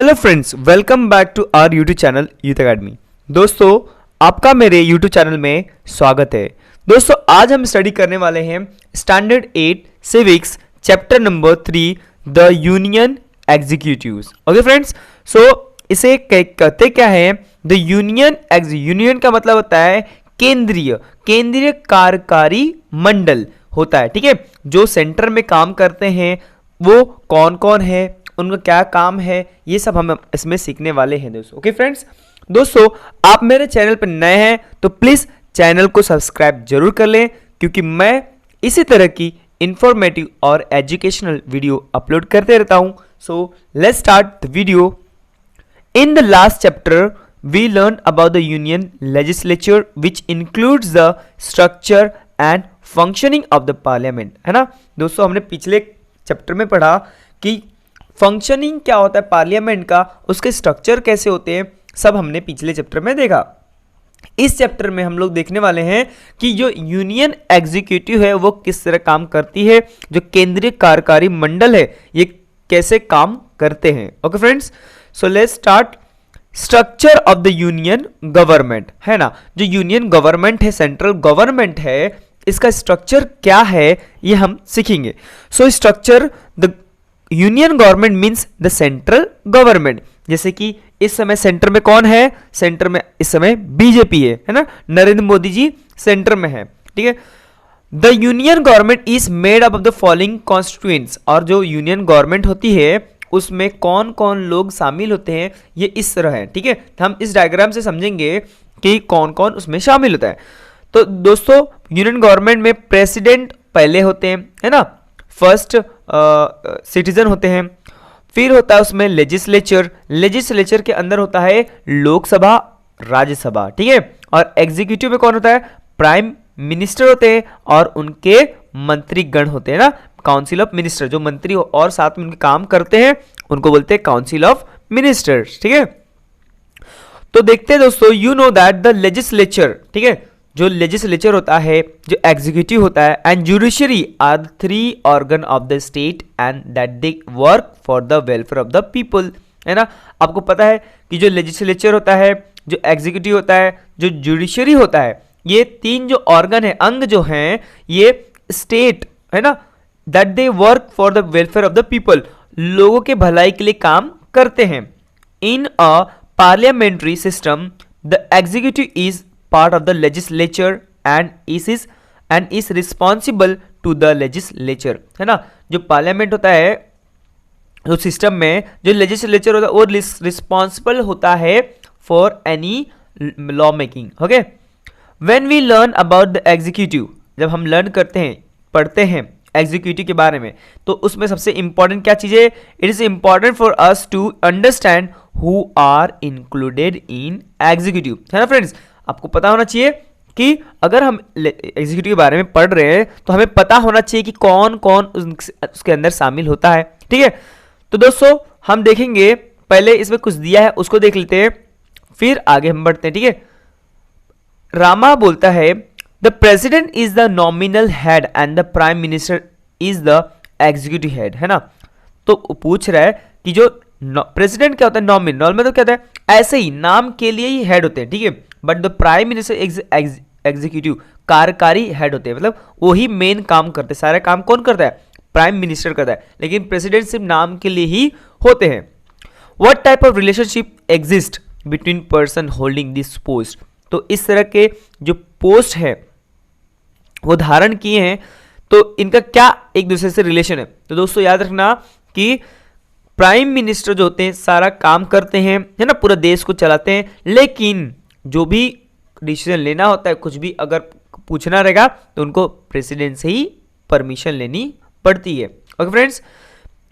Hello friends, welcome back to our YouTube channel Youth Academy. दोस्तों, आपका मेरे YouTube channel में स्वागत है। दोस्तों, आज हम स्टडी करने वाले हैं standard 8 civics chapter number 3 the union executives. Okay friends, so इसे कहते क्या है? द यूनियन का मतलब होता है केंद्रीय कार्यकारी मंडल होता है। ठीक है, जो सेंटर में काम करते हैं वो कौन कौन है, उनका क्या काम है, ये सब हम इसमें सीखने वाले हैं दोस्तों। ओके फ्रेंड्स, दोस्तों आप मेरे चैनल पर नए हैं तो प्लीज चैनल को सब्सक्राइब जरूर कर लें, क्योंकि मैं इसी तरह की इंफॉर्मेटिव और एजुकेशनल वीडियो अपलोड करते रहता हूं। So let's start the video. In the last chapter we learn about the union legislature which includes the structure and functioning of the parliament. है ना दोस्तों, हमने पिछले चैप्टर में पढ़ा कि फंक्शनिंग क्या होता है पार्लियामेंट का, उसके स्ट्रक्चर कैसे होते हैं, सब हमने पिछले चैप्टर में देखा। इस चैप्टर में हम लोग देखने वाले हैं कि जो यूनियन एग्जीक्यूटिव है वो किस तरह काम करती है, जो केंद्रीय कार्यकारी मंडल है ये कैसे काम करते हैं। Okay friends, so let's start. Structure of the union government, है ना, जो यूनियन गवर्नमेंट है, सेंट्रल गवर्नमेंट है, इसका स्ट्रक्चर क्या है ये हम सीखेंगे। So structure, the union government means the central government. जैसे कि इस समय सेंटर में कौन है? सेंटर में इस समय बीजेपी है ना, नरेंद्र मोदी जी सेंटर में है। ठीक है, the union government is made up of the following constituents. और जो यूनियन गवर्नमेंट होती है उसमें कौन कौन लोग शामिल होते हैं ये इस तरह है। ठीक है, हम इस डायग्राम से समझेंगे कि कौन कौन उसमें शामिल होता है। तो दोस्तों, यूनियन गवर्नमेंट में प्रेसिडेंट पहले होते हैं, है ना, फर्स्ट सिटीजन होते हैं। फिर होता है उसमें लेजिस्लेचर के अंदर होता है लोकसभा, राज्यसभा। ठीक है, और एग्जीक्यूटिव में कौन होता है? प्राइम मिनिस्टर होते हैं और उनके मंत्रीगण होते हैं ना, काउंसिल ऑफ मिनिस्टर। जो मंत्री और साथ में उनके काम करते हैं उनको बोलते हैं काउंसिल ऑफ मिनिस्टर्स। ठीक है, तो देखते हैं दोस्तों, you know that the legislature, ठीक है, जो लेजिस्लेचर होता है, जो एग्जीक्यूटिव होता है, and judiciary are the 3 organ of the state and that they work for the welfare of the people. है ना, आपको पता है कि जो लेजिस्लेचर होता है, जो एग्जीक्यूटिव होता है, जो जुडिशरी होता है, ये 3 जो ऑर्गन है, अंग जो हैं, ये स्टेट, है ना, that they work for the welfare of the people, लोगों के भलाई के लिए काम करते हैं। In a parliamentary system the executive is part of the legislature and is responsible to the legislature। है ना, जो पार्लियामेंट होता है, जो सिस्टम में जो लेजिस्लेचर होता है वो रिस्पॉन्सिबल होता है for any law making. Okay, when we learn about the executive, जब हम लर्न करते हैं, पढ़ते हैं एग्जीक्यूटिव के बारे में, तो उसमें सबसे इंपॉर्टेंट क्या चीज है? It is important for us to understand who are included in executive. है ना फ्रेंड्स, आपको पता होना चाहिए कि अगर हम एग्जीक्यूटिव के बारे में पढ़ रहे हैं तो हमें पता होना चाहिए कि कौन कौन उसके अंदर शामिल होता है। ठीक है, तो दोस्तों हम देखेंगे, पहले इसमें कुछ दिया है उसको देख लेते हैं, फिर आगे हम बढ़ते हैं। ठीक है, रामा बोलता है the president is the nominal head and the prime minister is the executive head. है ना, तो पूछ रहा है कि जो प्रेसिडेंट क्या होता है? नॉमिनल में तो क्या होता है? ऐसे ही नाम के लिए ही हेड होते हैं। ठीक है, but the prime minister executive कार्यकारी हेड होते हैं, मतलब वही मेन काम करते हैं। सारे काम कौन करता है? प्राइम मिनिस्टर करता है, लेकिन प्रेसिडेंट सिर्फ नाम के लिए ही होते हैं। What type of relationship exist between person holding this post? तो इस तरह के जो पोस्ट है वो धारण किए हैं, तो इनका क्या एक दूसरे से रिलेशन है? तो दोस्तों याद रखना कि प्राइम मिनिस्टर जो होते हैं सारा काम करते हैं, है ना, पूरा देश को चलाते हैं, लेकिन जो भी डिसीजन लेना होता है, कुछ भी अगर पूछना रहेगा तो उनको प्रेसिडेंट से ही परमिशन लेनी पड़ती है। ओके फ्रेंड्स,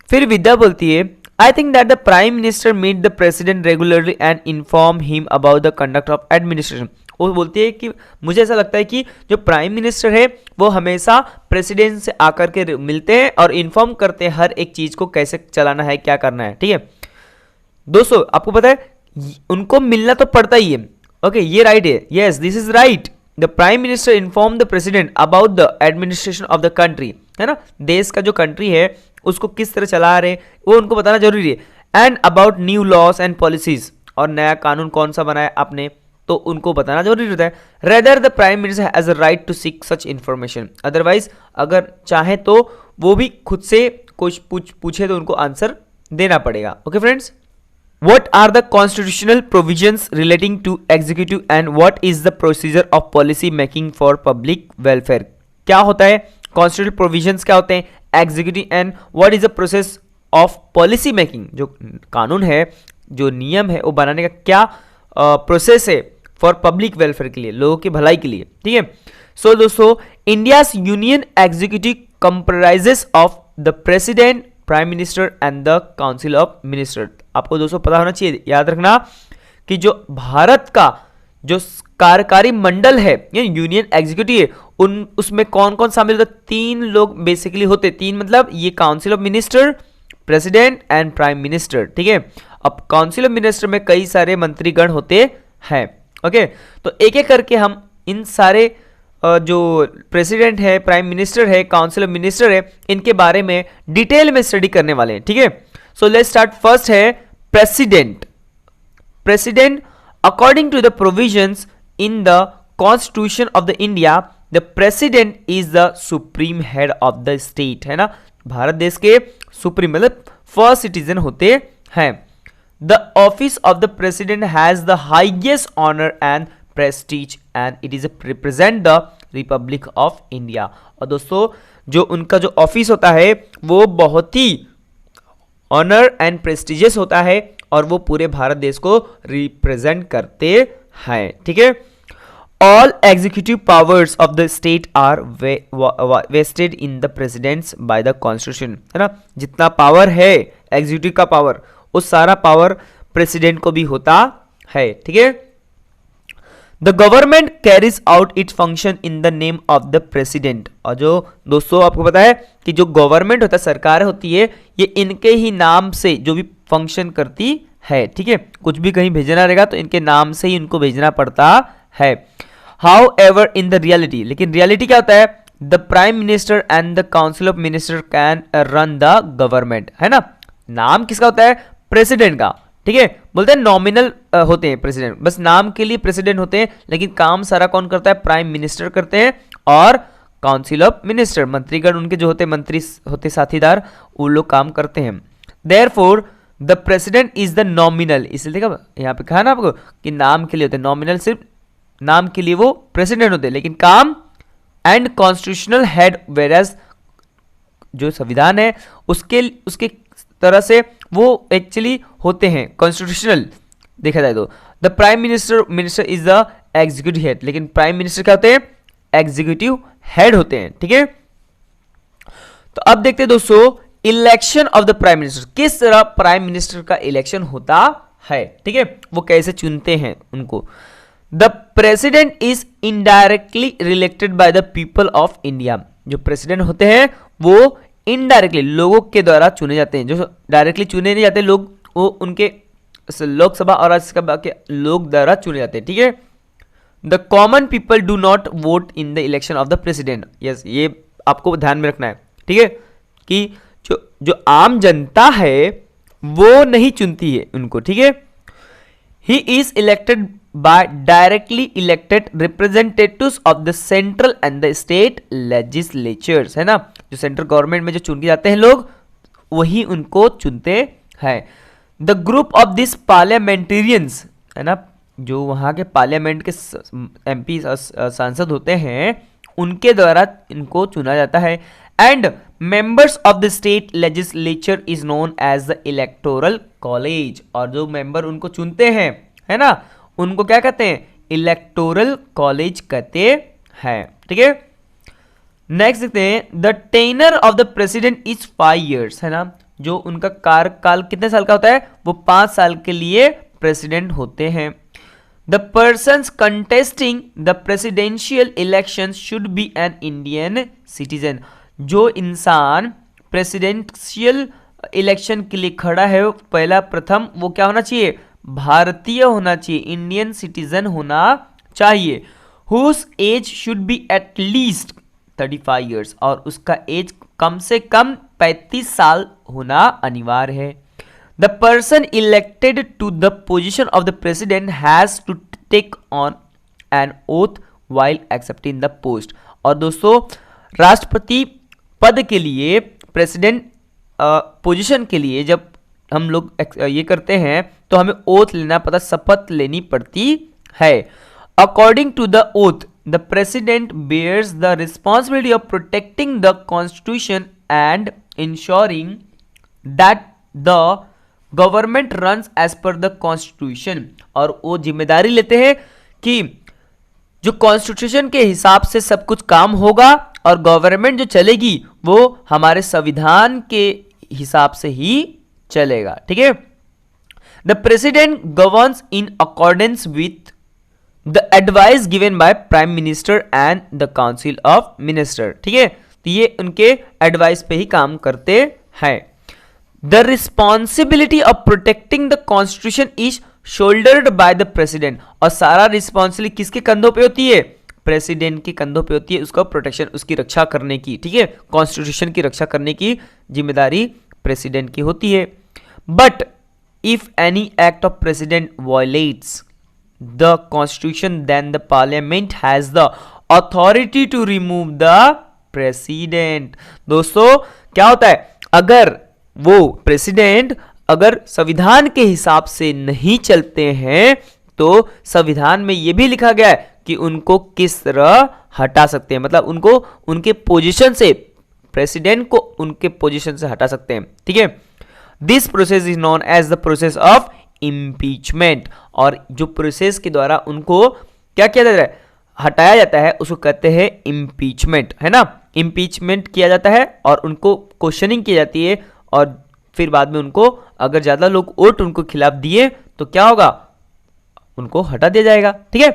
फिर विद्या बोलती है I think that the prime minister meet the president regularly and inform him about the conduct of administration. वो बोलती है कि मुझे ऐसा लगता है कि जो प्राइम मिनिस्टर है वो हमेशा प्रेसिडेंट से आकर के मिलते हैं और इन्फॉर्म करते हैं हर एक चीज को, कैसे चलाना है, क्या करना है। ठीक है दोस्तों, आपको पता है उनको मिलना तो पड़ता ही है। ओके, ये राइट है, yes this is right. The prime minister inform the president about the administration of the country. है ना, देश का जो कंट्री है उसको किस तरह चला रहे हैं वो उनको बताना जरूरी है। And about new loss and policies, और नया कानून कौन सा बनाया आपने तो उनको बताना जरूरी होता है। Rather the prime minister has a right to seek such information, otherwise अगर चाहे तो वो भी खुद से कुछ पूछे तो उनको आंसर देना पड़ेगा। Okay friends, what are the constitutional provisions relating to executive and what is the procedure of policy making for public welfare? क्या होता है constitutional provisions, क्या होते हैं executive and what is the process of policy making, जो कानून है जो नियम है वो बनाने का क्या प्रोसेस है फॉर पब्लिक वेलफेयर के लिए, लोगों की भलाई के लिए। ठीक है, सो दोस्तों India's union executive comprises of the president, prime minister and the council of minister. आपको दोस्तों पता होना चाहिए, याद रखना कि जो भारत का जो कार्यकारी मंडल है यूनियन एग्जीक्यूटिव है उसमें कौन कौन शामिल होता है, 3 लोग बेसिकली होते, 3 मतलब ये council of minister, president and prime minister. ठीक है, अब काउंसिल ऑफ मिनिस्टर में कई सारे मंत्रीगण होते हैं। ओके, तो एक एक करके हम इन सारे जो प्रेसिडेंट है, प्राइम मिनिस्टर है, काउंसिल ऑफ मिनिस्टर है, इनके बारे में डिटेल में स्टडी करने वाले हैं। ठीक है, सो लेट्स स्टार्ट। फर्स्ट है president. President according to the provisions in the constitution of the India, the president is the supreme head of the state, है ना, भारत देश के सुप्रीम मतलब फर्स्ट सिटीजन होते हैं। The office of the president has the highest honour and prestige and it is represent the republic of India. और दोस्तों जो उनका जो ऑफिस होता है वो बहुत ही ऑनर एंड प्रेस्टिजियस होता है और वो पूरे भारत देश को रिप्रेजेंट करते हैं। ठीक है, all executive powers of the state are vested in the presidents by the constitution, है ना, जितना पावर है एग्जीक्यूटिव का पावर वो सारा पावर प्रेसिडेंट को भी होता है। ठीक है, the government carries out it function in the name of the president. और जो दोस्तों आपको पता है कि जो गवर्नमेंट होता है, सरकार होती है, ये इनके ही नाम से जो भी फंक्शन करती है। ठीक है, कुछ भी कहीं भेजना रहेगा तो इनके नाम से ही उनको भेजना पड़ता है। How ever in the reality, लेकिन रियलिटी क्या होता है, the prime minister and the council of minister can run the government, है ना, नाम किसका होता है, प्रेसिडेंट का। ठीक है, बोलते हैं नॉमिनल होते हैं प्रेसिडेंट, बस नाम के लिए प्रेसिडेंट होते हैं, लेकिन काम सारा कौन करता है, प्राइम मिनिस्टर करते हैं और काउंसिल ऑफ मिनिस्टर, मंत्रीगण उनके जो होते हैं, मंत्री होते साथीदार, वो लोग काम करते हैं। Therefore the president is the nominal, इसलिए देखा यहाँ पे कहा ना आपको कि नाम के लिए होते हैं, नॉमिनल सिर्फ नाम के लिए वो प्रेसिडेंट होते हैं, लेकिन काम एंड कॉन्स्टिट्यूशनल हेड, वेरएज जो संविधान है उसके तरह से वो एक्चुअली होते हैं कॉन्स्टिट्यूशनल देखा जाए तो। The prime minister is the executive head, लेकिन प्राइम मिनिस्टर क्या होते हैं, एग्जीक्यूटिव हेड होते हैं। ठीक है, तो अब देखते हैं दोस्तों election of the prime minister, किस तरह प्राइम मिनिस्टर का इलेक्शन होता है। ठीक है, वो कैसे चुनते हैं उनको। The president is indirectly रिलेक्टेड by the people of India, जो प्रेसिडेंट होते हैं वो इनडायरेक्टली लोगों के द्वारा चुने जाते हैं, जो डायरेक्टली चुने नहीं जाते लोग, वो उनके लोकसभा और राज्यसभा के लोग द्वारा चुने जाते हैं। ठीक है, the common people do not vote in the election of the president. Yes, ये आपको ध्यान में रखना है। ठीक है, कि जो आम जनता है वो नहीं चुनती है उनको। ठीक है, he is elected by directly elected representatives of the central and the state legislatures, है ना, जो सेंट्रल गवर्नमेंट में जो चुन के जाते हैं लोग वही उनको चुनते हैं। The group of this parliamentarians, है ना, जो वहाँ के पार्लियामेंट के एमपी सांसद होते हैं उनके द्वारा इनको चुना जाता है। And members of the state legislature is known as the electoral college, और जो मेंबर उनको चुनते हैं, है ना, उनको क्या कहते हैं, इलेक्टोरल कॉलेज कहते हैं। ठीक है, नेक्स्ट देखते हैं the tenure of the president is 5 years, है ना, जो उनका कार्यकाल कितने साल का होता है, वो 5 साल के लिए प्रेसिडेंट होते हैं। The persons contesting the presidential election should be an Indian citizen, जो इंसान प्रेसिडेंशियल इलेक्शन के लिए खड़ा है पहला प्रथम वो क्या होना चाहिए, भारतीय होना चाहिए, इंडियन सिटीजन होना चाहिए। Whose age should be at least 35 years, और उसका एज कम से कम 35 साल होना अनिवार्य है। The person elected to the position of the president has to take on an oath while accepting the post. और दोस्तों राष्ट्रपति पद के लिए, प्रेसिडेंट पोजीशन के लिए जब हम लोग ये करते हैं तो हमें ओथ लेना पड़ता, शपथ लेनी पड़ती है। According to the oath the president bears the responsibility of protecting the constitution and ensuring that the government runs as per the constitution. और वो जिम्मेदारी लेते हैं कि जो कॉन्स्टिट्यूशन के हिसाब से सब कुछ काम होगा और गवर्नमेंट जो चलेगी वो हमारे संविधान के हिसाब से ही चलेगा। ठीक है। The president governs in accordance with the advice given by prime minister and the council of minister. ठीक है, तो ये उनके एडवाइस पे ही काम करते हैं। The responsibility of protecting the constitution is shouldered bye the president. और सारा रिस्पॉन्सिबिलिटी किसके कंधों पे होती है? प्रेसिडेंट के कंधों पे होती है, उसका प्रोटेक्शन, उसकी रक्षा करने की। ठीक है, कॉन्स्टिट्यूशन की रक्षा करने की जिम्मेदारी प्रेसिडेंट की होती है। But if any act of president violates the constitution then the parliament has the authority to remove the president. दोस्तों क्या होता है, अगर वो प्रेसिडेंट अगर संविधान के हिसाब से नहीं चलते हैं तो संविधान में यह भी लिखा गया है कि उनको किस तरह हटा सकते हैं, मतलब उनको उनके पोजीशन से, प्रेसिडेंट को उनके पोजीशन से हटा सकते हैं। ठीक है, this process is known as the process of impeachment. और जो प्रोसेस के द्वारा उनको क्या किया जाता है, हटाया जाता है, उसको कहते हैं इम्पीचमेंट, है ना। इम्पीचमेंट किया जाता है और उनको क्वेश्चनिंग की जाती है और फिर बाद में उनको, अगर ज्यादा लोग वोट उनको खिलाफ दिए तो क्या होगा, उनको हटा दिया जाएगा। ठीक है,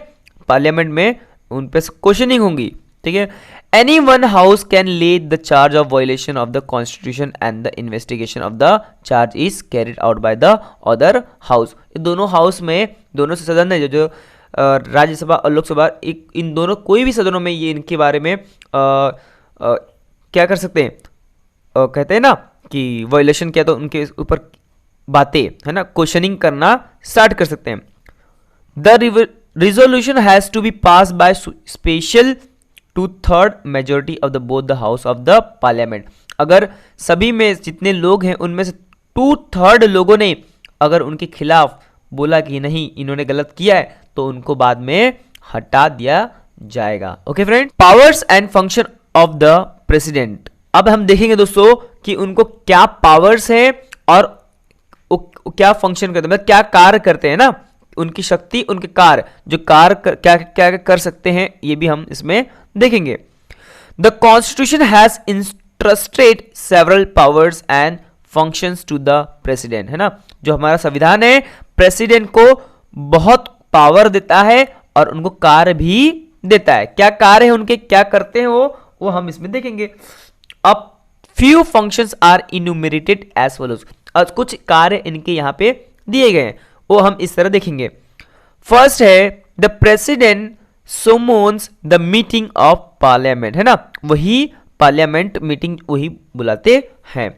पार्लियामेंट में उन पे क्वेश्चनिंग होंगी। ठीक है, एनी वन हाउस कैन ले the charge of violation of the constitution and the investigation of the charge is carried out by the other house. दोनों हाउस में, दोनों सदन है जो राज्यसभा और लोकसभा, इन दोनों कोई भी सदनों में ये इनके बारे में क्या कर सकते हैं, कहते हैं ना कि वायलेशन किया तो उनके ऊपर बातें, है ना, क्वेश्चनिंग करना स्टार्ट कर सकते हैं। The resolution has to be pass by special 2/3 majority of the both the house of the parliament. अगर सभी में जितने लोग हैं उनमें से 2/3 लोगों ने अगर उनके खिलाफ बोला कि नहीं इन्होंने गलत किया है तो उनको बाद में हटा दिया जाएगा। Okay friend, powers and function of the president. अब हम देखेंगे दोस्तों कि उनको क्या पावर्स हैं और क्या फंक्शन करते हैं, मतलब क्या कार्य करते हैं ना, उनकी शक्ति, उनके कार्य, जो कार्य क्या क्या कर सकते हैं ये भी हम इसमें देखेंगे। The constitution has entrusted several powers and functions to the president, है ना। जो हमारा संविधान है प्रेसिडेंट को बहुत पावर देता है और उनको कार्य भी देता है। क्या कार्य है उनके, क्या करते हैं वो हम इसमें देखेंगे। अब few functions are enumerated as follows. और कुछ कार्य इनके यहाँ पे दिए गए हैं, वो हम इस तरह देखेंगे। फर्स्ट है the president summons the meeting of parliament, है ना, वही पार्लियामेंट मीटिंग वही बुलाते हैं।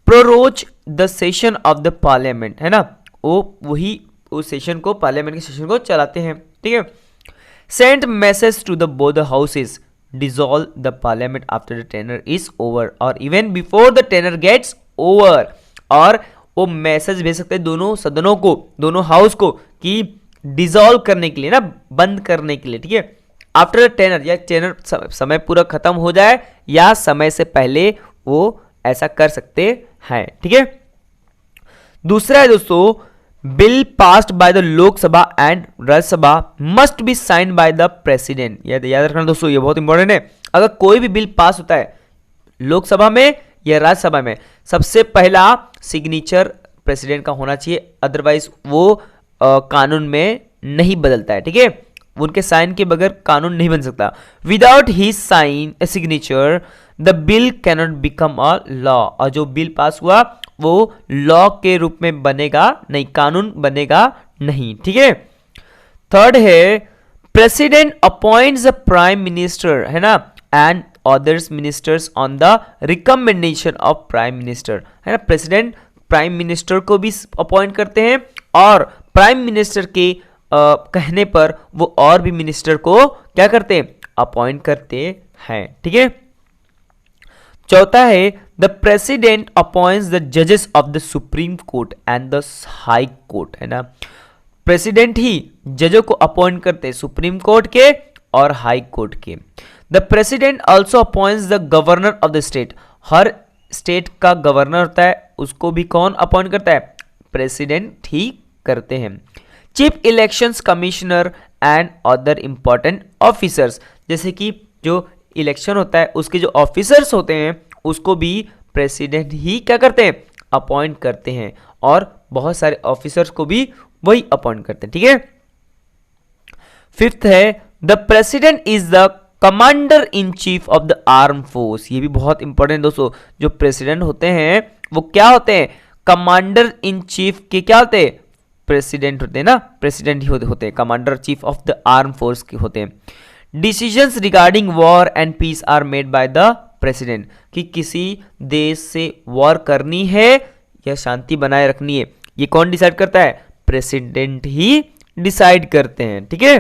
Prorogue the session of the parliament, है ना, वो वही उस सेशन को, पार्लियामेंट के सेशन को चलाते हैं। ठीक है। Send message to the both the houses, dissolve the parliament after the tenure is over or even before the tenure gets over। और वो मैसेज भेज सकते हैं दोनों सदनों को, दोनों हाउस को, कि डिसॉल्व करने के लिए ना, बंद करने के लिए। ठीक है, आफ्टर टेनर, या टेनर समय पूरा खत्म हो जाए या समय से पहले वो ऐसा कर सकते हैं। ठीक है। दूसरा है दोस्तों, bill passed by the Lok Sabha and Rajya Sabha must be signed by the president. याद रखना दोस्तों, ये बहुत इंपॉर्टेंट है। अगर कोई भी बिल पास होता है लोकसभा में या राज्यसभा में, सबसे पहला सिग्नेचर प्रेसिडेंट का होना चाहिए, अदरवाइज वो कानून में नहीं बदलता है। ठीक है, उनके साइन के बगैर कानून नहीं बन सकता। Without he sign a signature the bill cannot become a law. और जो बिल पास हुआ वो लॉ के रूप में बनेगा नहीं, कानून बनेगा नहीं। ठीक है। थर्ड है president appoints the prime minister, है ना, and others ministers on the recommendation of prime minister, है ना। प्रेसिडेंट प्राइम मिनिस्टर को भी अपॉइंट करते हैं और प्राइम मिनिस्टर के कहने पर वो और भी मिनिस्टर को क्या करते हैं, अपॉइंट करते हैं। ठीक है। चौथा है द प्रेसिडेंट अपॉइंट्स द जजेस of the supreme court and the high court, है ना। प्रेसिडेंट ही जजों को अपॉइंट करते हैं, सुप्रीम कोर्ट के और हाई कोर्ट के। The president also appoints the governor of the state, her state का गवर्नर होता है, उसको भी कौन अपॉइंट करता है, प्रेसिडेंट ही करते हैं। Chief elections commissioner and other important officers, जैसे कि जो इलेक्शन होता है उसके जो ऑफिसर्स होते हैं उसको भी प्रेसिडेंट ही क्या करते हैं, अपॉइंट करते हैं, और बहुत सारे ऑफिसर्स को भी वही अपॉइंट करते हैं। ठीक है। फिफ्थ है the president is the commander in chief of the arm force, ये भी बहुत इंपॉर्टेंट दोस्तों। जो प्रेसिडेंट होते हैं वो क्या होते हैं, कमांडर इन चीफ के क्या होते हैं, प्रेसिडेंट होते हैं ना, प्रेसिडेंट ही होते हैं, commander chief of the arm force के होते हैं। Decisions regarding war and peace are made by the president, कि किसी देश से वॉर करनी है या शांति बनाए रखनी है, ये कौन डिसाइड करता है, प्रेसिडेंट ही डिसाइड करते हैं। ठीक है।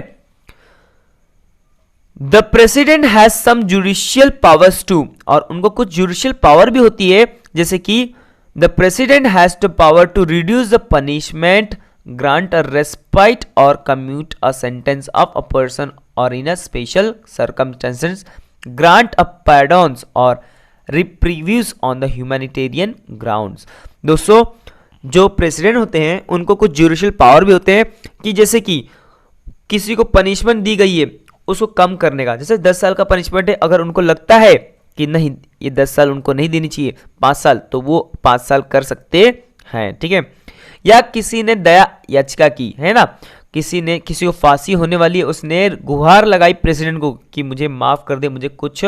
The president has some judicial powers too, और उनको कुछ जुडिशियल पावर भी होती है, जैसे कि the president has the power to reduce the punishment, grant a respite और commute a sentence of a person और in a special circumstances grant a pardons और reprieves on the humanitarian grounds. दोस्तों जो प्रेसिडेंट होते हैं उनको कुछ judicial power भी होते हैं, कि जैसे कि किसी को पनिशमेंट दी गई है उसको कम करने का, जैसे 10 साल का पनिशमेंट है, अगर उनको लगता है कि नहीं ये 10 साल उनको नहीं देनी चाहिए, 5 साल, तो वो 5 साल कर सकते हैं। ठीक है। या किसी ने दया याचिका की, है ना, किसी को फांसी होने वाली है, उसने गुहार लगाई प्रेसिडेंट को कि मुझे माफ कर दे, मुझे कुछ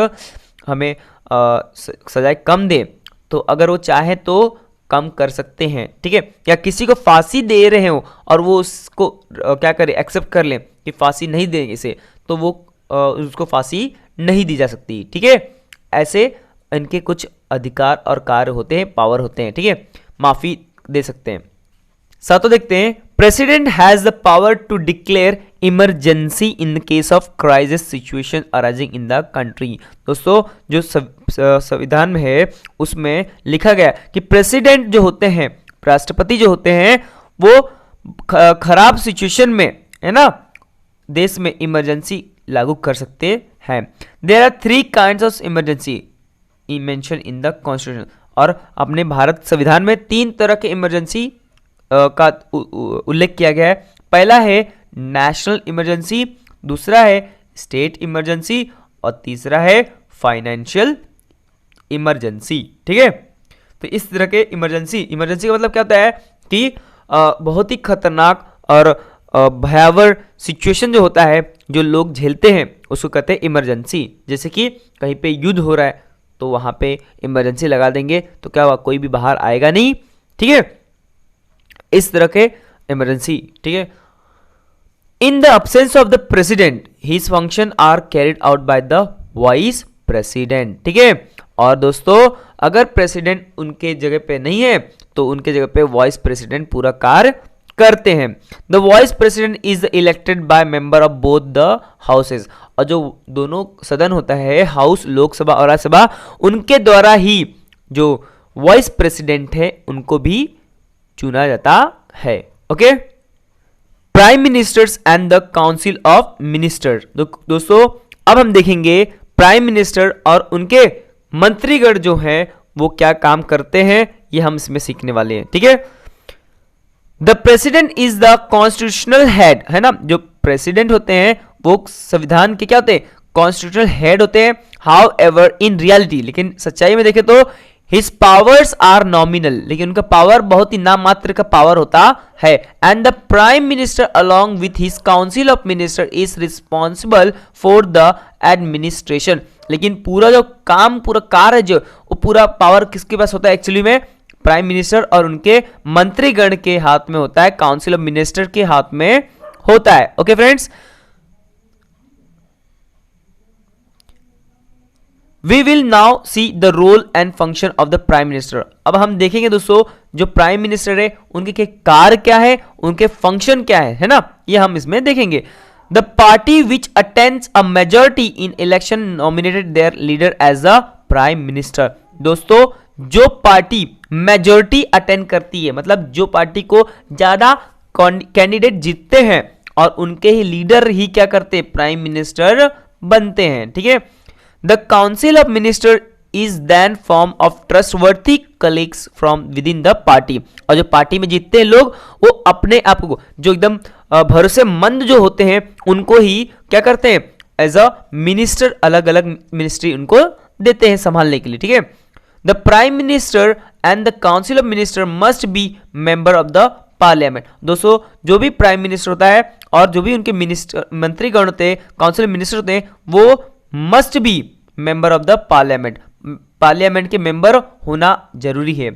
हमें सजाएं कम दे, तो अगर वो चाहे तो कम कर सकते हैं। ठीक है। या किसी को फांसी दे रहे हो और वो उसको क्या करे, एक्सेप्ट कर ले कि फांसी नहीं देंगे इसे, तो वो उसको फांसी नहीं दी जा सकती। ठीक है। ऐसे इनके कुछ अधिकार और कार्य होते हैं, पावर होते हैं। ठीक है। माफी दे सकते हैं। सातों देखते हैं, president has the power to declare emergency in the case of crisis situation arising in the country. दोस्तों जो संविधान में है उसमें लिखा गया कि प्रेसिडेंट जो होते हैं, राष्ट्रपति जो होते हैं, वो खराब सिचुएशन में, है ना, देश में इमरजेंसी लागू कर सकते हैं। There are 3 kinds of emergency mention in the constitution, और अपने भारत संविधान में 3 तरह के इमरजेंसी का उल्लेख किया गया है। पहला है नेशनल इमरजेंसी, दूसरा है स्टेट इमरजेंसी और तीसरा है फाइनेंशियल इमरजेंसी। ठीक है। तो इस तरह के इमरजेंसी का मतलब क्या होता है कि बहुत ही खतरनाक और भयावह सिचुएशन जो होता है, जो लोग झेलते हैं, उसको कहते हैं इमरजेंसी। जैसे कि कहीं पे युद्ध हो रहा है तो वहां पे इमरजेंसी लगा देंगे तो क्या हुआ, कोई भी बाहर आएगा नहीं। ठीक है। इस तरह के इमरजेंसी। ठीक है। In the absence of the president his function are carried out by the vice president. ठीक है। और दोस्तों अगर प्रेसिडेंट उनके जगह पे नहीं है तो उनके जगह पे वाइस प्रेसिडेंट पूरा कार्य करते हैं। The vice president is elected by member of both the houses, और जो दोनों सदन होता है, हाउस लोकसभा और राज्यसभा, उनके द्वारा ही जो वाइस प्रेसिडेंट है उनको भी चुना जाता है। Okay. Prime ministers and the council of minister. दोस्तों अब हम देखेंगे प्राइम मिनिस्टर और उनके मंत्रीगण जो हैं वो क्या काम करते हैं, ये हम इसमें सीखने वाले हैं। ठीक है। The president is the constitutional head, है ना, जो प्रेसिडेंट होते हैं वो संविधान के क्या होते हैं, कॉन्स्टिट्यूशनल हेड होते हैं। हाउ एवर इन रियलिटी, लेकिन सच्चाई में देखें तो हिज पावर्स आर नॉमिनल, लेकिन उनका पावर बहुत ही नाम मात्र का पावर होता है। And the prime minister along with his council of minister is responsible for the administration, लेकिन पूरा जो काम, पूरा कार्य जो, वो पूरा पावर किसके पास होता है एक्चुअली में, प्राइम मिनिस्टर और उनके मंत्रीगण के हाथ में होता है, काउंसिल ऑफ मिनिस्टर के हाथ में होता है। Okay friends. We will now see the role and function of the prime minister. अब हम देखेंगे दोस्तों जो प्राइम मिनिस्टर है उनके कार्य क्या है, उनके फंक्शन क्या है ना, ये हम इसमें देखेंगे। The party which attends a majority in election nominated their leader as a prime minister. दोस्तों जो पार्टी मेजॉरिटी अटेंड करती है, मतलब जो पार्टी को ज्यादा कैंडिडेट जीतते हैं और उनके ही लीडर ही क्या करते हैं, प्राइम मिनिस्टर बनते हैं, ठीक है। The council of minister is then form of trustworthy colleagues from within the party. और जो पार्टी में जीतते हैं लोग वो अपने आप को जो एकदम भरोसेमंद जो होते हैं उनको ही क्या करते हैं, एज अ मिनिस्टर, अलग अलग मिनिस्ट्री उनको देते हैं संभालने के लिए, ठीक है। The prime minister and the council of minister must be member of the parliament. दोस्तों जो भी प्राइम मिनिस्टर होता है और जो भी उनके मिनिस्टर मंत्रीगण होते हैं, काउंसिल मिनिस्टर होते हैं, वो must be member of the parliament, parliament के मेंबर होना जरूरी है।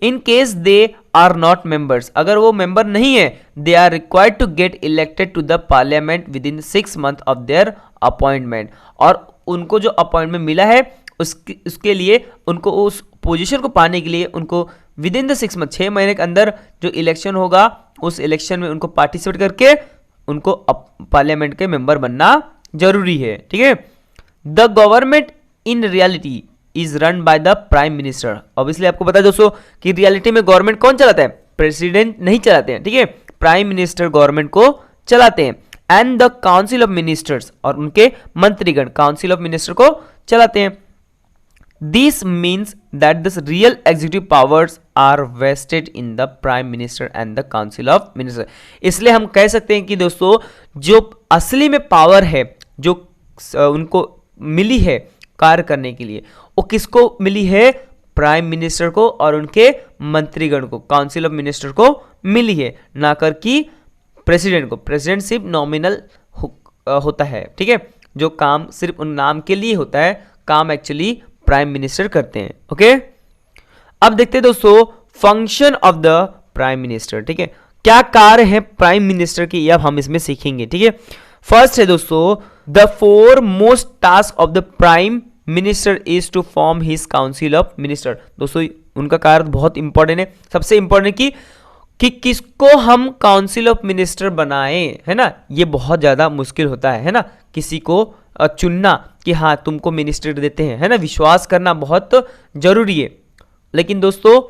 In case they are not members, अगर वो मेंबर नहीं है, they are required to get elected to the parliament within 6 months of their appointment. और उनको जो अपॉइंटमेंट मिला है उसके लिए उनको उस पोजीशन को पाने के लिए उनको विद इन द 6 months 6 महीने के अंदर जो इलेक्शन होगा उस इलेक्शन में उनको पार्टिसिपेट करके उनको पार्लियामेंट के मेंबर बनना जरूरी है, ठीक है। The government in reality is run by the prime minister. Obviously आपको पता है दोस्तों कि रियलिटी में गवर्नमेंट कौन चलाता है, प्रेसिडेंट नहीं चलाते हैं, ठीक है, प्राइम मिनिस्टर गवर्नमेंट को चलाते हैं। And the council of ministers, और उनके मंत्रीगण काउंसिल ऑफ मिनिस्टर को चलाते हैं। This means that the real executive powers are vested in the prime minister and the council of minister. इसलिए हम कह सकते हैं कि दोस्तों जो असली में पावर है जो उनको मिली है कार्य करने के लिए, वो किसको मिली है, प्राइम मिनिस्टर को और उनके मंत्रीगण को, काउंसिल ऑफ मिनिस्टर को मिली है, ना कर कि प्रेसिडेंट को। प्रेसिडेंट सिर्फ नॉमिनल होता है, ठीक है, जो काम सिर्फ उन नाम के लिए होता है, काम एक्चुअली प्राइम मिनिस्टर करते हैं, ओके। अब देखते हैं दोस्तों function of the prime minister, ठीक है, क्या कार्य है प्राइम मिनिस्टर की, अब हम इसमें सीखेंगे, ठीक है। फर्स्ट है दोस्तों the 4 most task of the prime minister is to form his council of minister. दोस्तों उनका कार्य बहुत इंपॉर्टेंट है, सबसे इंपॉर्टेंट कि किसको हम काउंसिल ऑफ मिनिस्टर बनाएं, है ना, ये बहुत ज्यादा मुश्किल होता है ना, किसी को चुनना कि हाँ तुमको मिनिस्टर देते हैं, है ना, विश्वास करना बहुत जरूरी है। लेकिन दोस्तों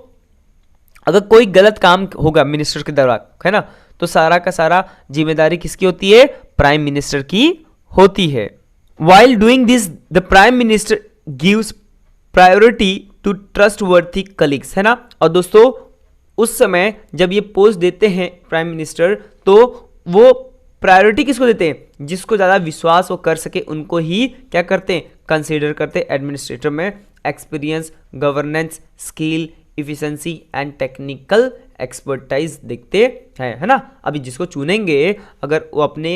अगर कोई गलत काम होगा मिनिस्टर के दौरान, है ना, तो सारा का सारा जिम्मेदारी किसकी होती है, प्राइम मिनिस्टर की होती है। While doing this the prime minister gives priority to trustworthy colleagues, है ना। और दोस्तों उस समय जब ये पोस्ट देते हैं प्राइम मिनिस्टर, तो वो प्रायोरिटी किसको देते हैं, जिसको ज्यादा विश्वास वो कर सके उनको ही क्या करते हैं, कंसीडर करते हैं। एडमिनिस्ट्रेटर में experience, governance, skill, efficiency and technical expertise देखते हैं, है ना। अभी जिसको चुनेंगे अगर वो अपने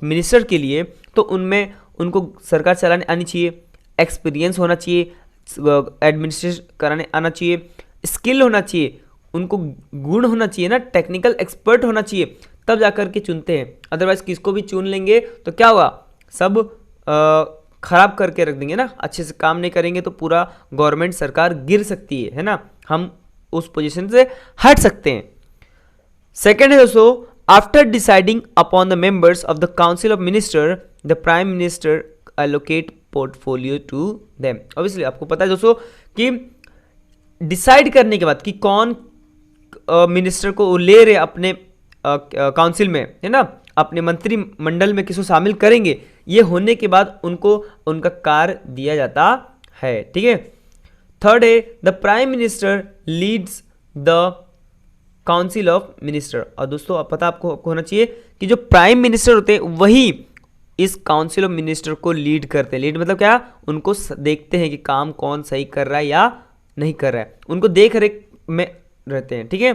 मिनिस्टर के लिए, तो उनमें उनको सरकार चलाने आनी चाहिए, एक्सपीरियंस होना चाहिए, एडमिनिस्ट्रेशन कराने आना चाहिए, स्किल होना चाहिए, उनको गुण होना चाहिए ना, टेक्निकल एक्सपर्ट होना चाहिए, तब जाकर के चुनते हैं। अदरवाइज किसको भी चुन लेंगे तो क्या होगा, सब खराब करके रख देंगे ना, अच्छे से काम नहीं करेंगे तो पूरा गवर्नमेंट सरकार गिर सकती है ना, हम उस पोजीशन से हट सकते हैं। सेकेंड है दोस्तों after deciding upon the members of the council of minister the prime minister allocate portfolio to them. Obviously आपको पता है दोस्तों कि डिसाइड करने के बाद कि कौन मिनिस्टर को ले रहे अपने काउंसिल में, है ना, अपने मंत्रिमंडल में किसको शामिल करेंगे, ये होने के बाद उनको उनका कार्य दिया जाता है, ठीक है। थर्ड है the prime minister leads the council of minister. और दोस्तों पता आपको होना चाहिए कि जो प्राइम मिनिस्टर होते हैं वही इस काउंसिल ऑफ मिनिस्टर को लीड करते हैं। लीड मतलब क्या, उनको देखते हैं कि काम कौन सही कर रहा है या नहीं कर रहा है, उनको देख रेख में रहते हैं, ठीक है।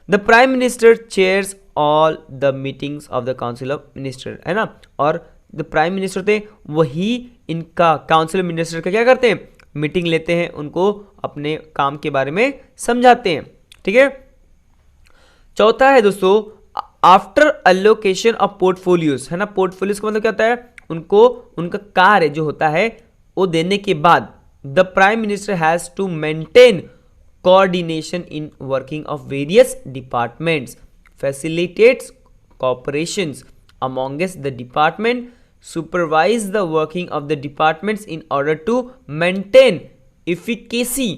The prime minister chairs all the meetings of the council of minister, है ना। और द प्राइम मिनिस्टर थे वही इनका काउंसिल ऑफ मिनिस्टर का क्या करते हैं, मीटिंग लेते हैं, उनको अपने काम के बारे में समझाते हैं, ठीक है। चौथा है दोस्तों आफ्टर एलोकेशन ऑफ पोर्टफोलियोज, है ना। पोर्टफोलियोज का मतलब क्या होता है, उनको उनका कार्य जो होता है वो देने के बाद the prime minister has to maintain coordination in working of various departments, facilitates cooperations amongst the department, supervise the working of the departments in order to maintain efficacy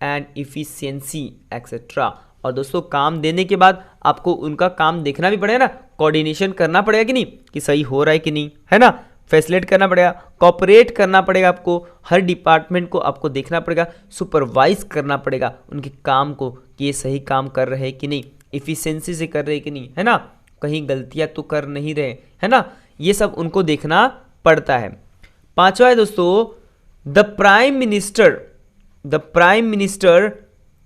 and efficiency etc. और दोस्तों काम देने के बाद आपको उनका काम देखना भी पड़ेगा ना, कोऑर्डिनेशन करना पड़ेगा कि नहीं, कि सही हो रहा है कि नहीं, है ना, फैसिलिटेट करना पड़ेगा, कॉपरेट करना पड़ेगा, आपको हर डिपार्टमेंट को आपको देखना पड़ेगा, सुपरवाइज करना पड़ेगा उनके काम को कि ये सही काम कर रहे हैं कि नहीं, इफिशिएंसी से कर रहे हैं कि नहीं, है ना, कहीं गलतियां तो कर नहीं रहे, है ना, ये सब उनको देखना पड़ता है। पांचवा है दोस्तों, the prime minister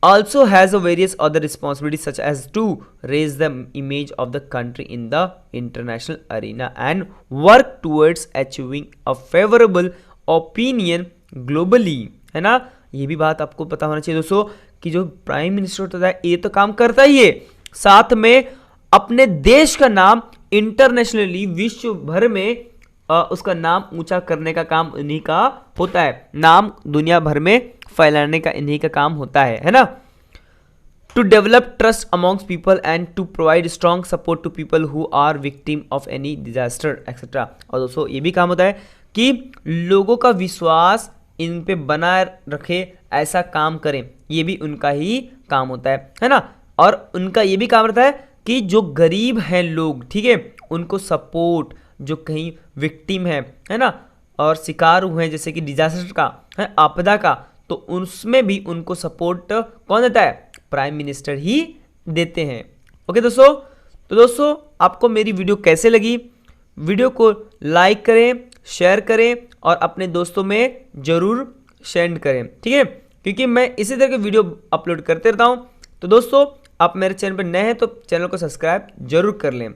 also has a various other responsibilities such as to raise the image of the country in the international arena and work towards achieving a favorable opinion globally, है ना। ये भी बात आपको पता होना चाहिए दोस्तों कि जो प्राइम मिनिस्टर होता है ये तो काम करता ही है, साथ में अपने देश का नाम इंटरनेशनली विश्व भर में उसका नाम ऊंचा करने का काम इन्हीं का होता है, नाम दुनिया भर में फैलाने का इन्हीं का काम होता है ना। To develop trust amongst people and to provide strong support to people who are victim of any disaster etcetera. और दोस्तों ये भी काम होता है कि लोगों का विश्वास इन पे बना रखे, ऐसा काम करें, ये भी उनका ही काम होता है ना। और उनका ये भी काम रहता है कि जो गरीब हैं लोग, ठीक है, उनको सपोर्ट, जो कहीं विक्टिम है ना, और शिकार हुए हैं जैसे कि डिजास्टर का है, आपदा का, तो उसमें भी उनको सपोर्ट कौन देता है, प्राइम मिनिस्टर ही देते हैं। ओके दोस्तों, तो दोस्तों आपको मेरी वीडियो कैसे लगी, वीडियो को लाइक करें, शेयर करें और अपने दोस्तों में जरूर शेयर करें, ठीक है, क्योंकि मैं इसी तरह के वीडियो अपलोड करते रहता हूं। तो दोस्तों आप मेरे चैनल पर नए हैं तो चैनल को सब्सक्राइब जरूर कर लें।